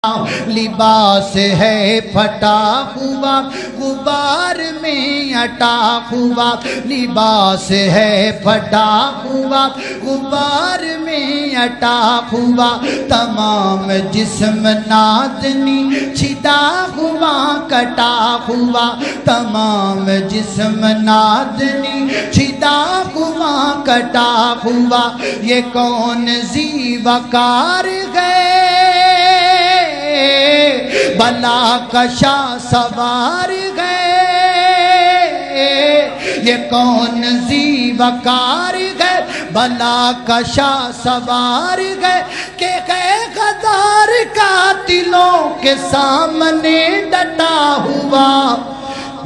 لباس ہے پھٹا ہوا غبار میں اٹا ہوا، لباس ہے پھٹا ہوا غبار میں اٹا ہوا، تمام جسم نازنی چھدا ہوا کٹا ہوا، تمام جسم نازنی چھدا ہوا کٹا ہوا، یہ کون ذی وقار گئے بلا کشا سوار گئے، یہ کون ذی وقار گئے بلا کشا سوار گئے، کہ گئے غدار قاتلوں کے سامنے ڈٹا ہوا،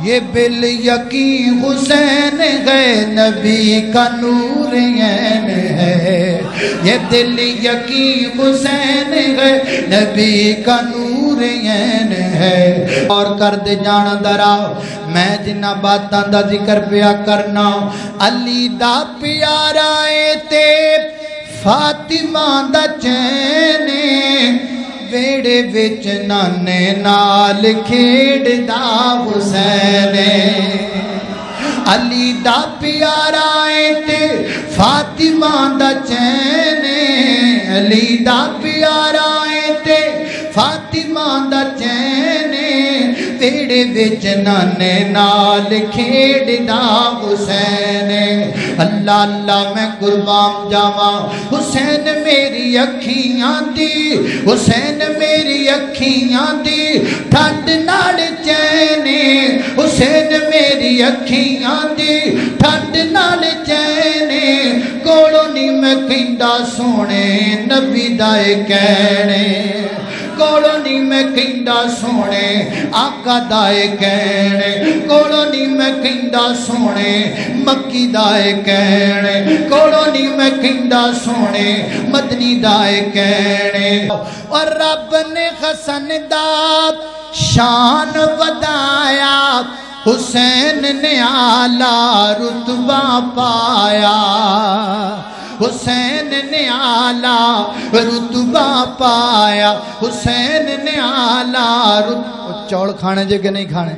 یہ بالیقین حسین ہے نبی کا نور عین ہے، یہ دل یقین حسین ہے نبی کا نور عین ہے۔ اور کر دے جان درا میں جنہ باتاں دا ذکر پیا کرنا، علی دا پیارا اے تے فاطمہ دا چین، ویڑے وچ نانے نال کھیڑدا حسین، علی دا پیارا اے تے فاطمہ دا چین، علی دا پیارا اے تے فاطمہ دا چین، ویڑے وچ نانے نال کھیڑدا حسین، اللہ اللہ میں قربان جاواں حسین میری اکھیاں دی، حسین میری اکھیاں دی ٹھنڈ نال چین، حسین میری اکھیاں دی ٹھنڈ نال چین، کولوں نہیں میں کہندا سونے نبی دا کہنے، کولوں نہیں میں کہندا سونے آقا دا کہنے، کولوں نہیں میں کہندا سونے مکی دا کہنے، کولوں نہیں میں کہندا سونے مدنی دا کہنے، اور رب نے حسن دا شان ودایا، حسین نے اعلیٰ رتبہ پایا، حسین نے اعلیٰ رتبہ پایا، حسین نے اعلیٰ رتبہ۔ چوڑ کھانے جے کہ نہیں کھانے؟